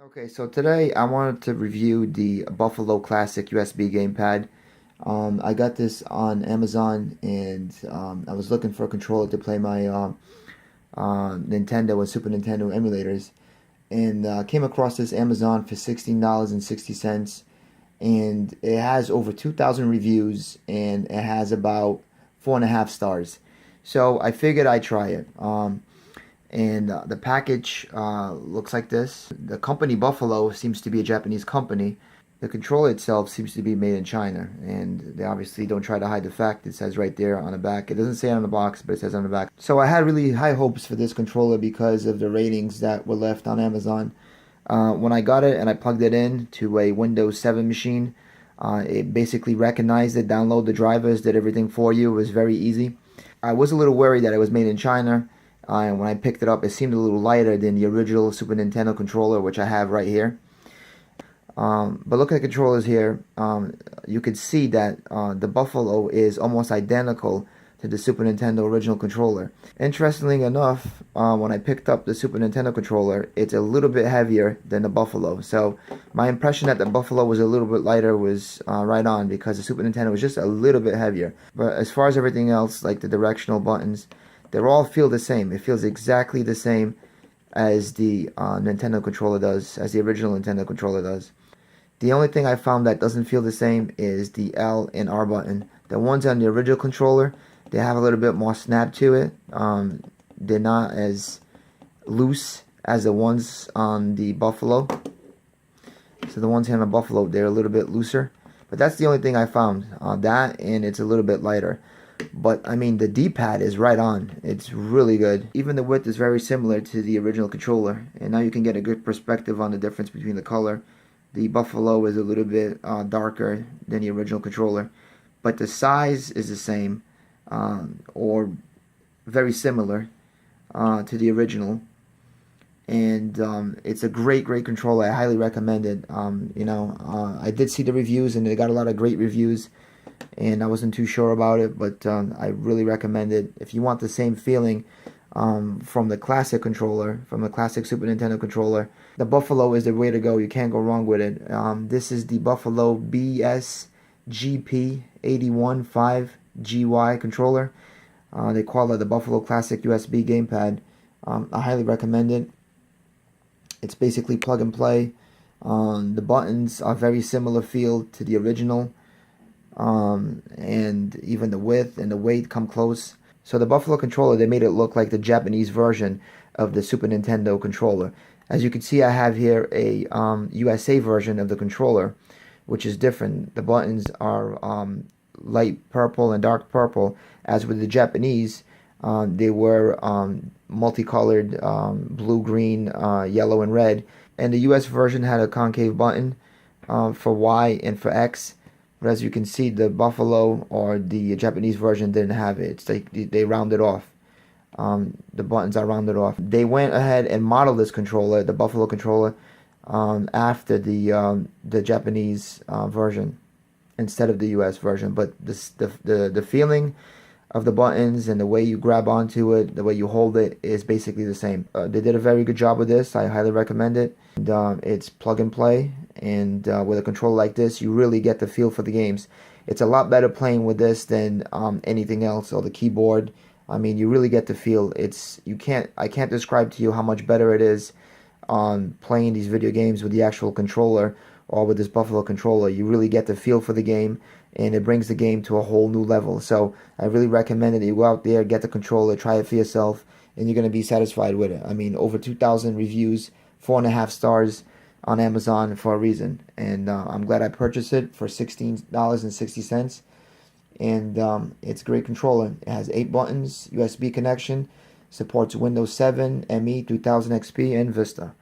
Okay, so today I wanted to review the Buffalo Classic USB gamepad. I got this on Amazon, and I was looking for a controller to play my Nintendo and Super Nintendo emulators, and came across this Amazon for $16.60, and it has over 2,000 reviews, and it has about 4.5 stars. So I figured I'd try it. And the package looks like this. The company Buffalo seems to be a Japanese company. The controller itself seems to be made in China, and they obviously don't try to hide the fact. It says right there on the back. It doesn't say on the box, but it says on the back. So I had really high hopes for this controller because of the ratings that were left on Amazon. When I got it and I plugged it in to a Windows 7 machine, it basically recognized it, downloaded the drivers, did everything for you. It was very easy. I was a little worried that it was made in China. And when I picked it up, it seemed a little lighter than the original Super Nintendo controller, which I have right here. But look at the controllers here. You can see that the Buffalo is almost identical to the Super Nintendo original controller. Interestingly enough, when I picked up the Super Nintendo controller, it's a little bit heavier than the Buffalo. So my impression that the Buffalo was a little bit lighter was right on, because the Super Nintendo was just a little bit heavier. But as far as everything else, like the directional buttons, they all feel the same. It feels exactly the same as the Nintendo controller does, as the original Nintendo controller does. The only thing I found that doesn't feel the same is the L and R button. The ones on the original controller, they have a little bit more snap to it. They're not as loose as the ones on the Buffalo. So the ones here on the Buffalo, they're a little bit looser. But that's the only thing I found. That, and it's a little bit lighter. But I mean, the D-pad is right on. It's really good. Even the width is very similar to the original controller, and now you can get a good perspective on the difference between the color. The Buffalo is a little bit darker than the original controller, but the size is the same, or very similar to the original. And it's a great controller. I highly recommend it. I did see the reviews, and they got a lot of great reviews, and I wasn't too sure about it, but I really recommend it. If you want the same feeling from the classic controller, from the classic Super Nintendo controller, the Buffalo is the way to go. You can't go wrong with it. This is the Buffalo BSGP815GY controller. They call it the Buffalo Classic USB Gamepad. I highly recommend it. It's basically plug and play. The buttons are very similar feel to the original. And even the width and the weight come close. So the Buffalo controller, they made it look like the Japanese version of the Super Nintendo controller. As you can see, I have here a USA version of the controller, which is different. The buttons are light purple and dark purple. As with the Japanese, they were multicolored, blue, green, yellow, and red. And the US version had a concave button for Y and for X. But as you can see, the Buffalo or the Japanese version didn't have it. It's like they rounded off. The buttons are rounded off. They went ahead and modeled this controller, the Buffalo controller, after the Japanese version instead of the US version. But the feeling of the buttons and the way you grab onto it, the way you hold it, is basically the same. They did a very good job with this. I highly recommend it. And, it's plug and play, and with a controller like this, you really get the feel for the games. It's a lot better playing with this than anything else, or the keyboard. I mean, you really get the feel. I can't describe to you how much better it is on playing these video games with the actual controller or with this Buffalo controller. You really get the feel for the game, and it brings the game to a whole new level. So I really recommend it that you go out there, get the controller, try it for yourself, and you're going to be satisfied with it. I mean, over 2,000 reviews, 4.5 stars on Amazon for a reason. And I'm glad I purchased it for $16.60. And it's a great controller. It has 8 buttons, USB connection, supports Windows 7, ME, 2000 XP, and Vista.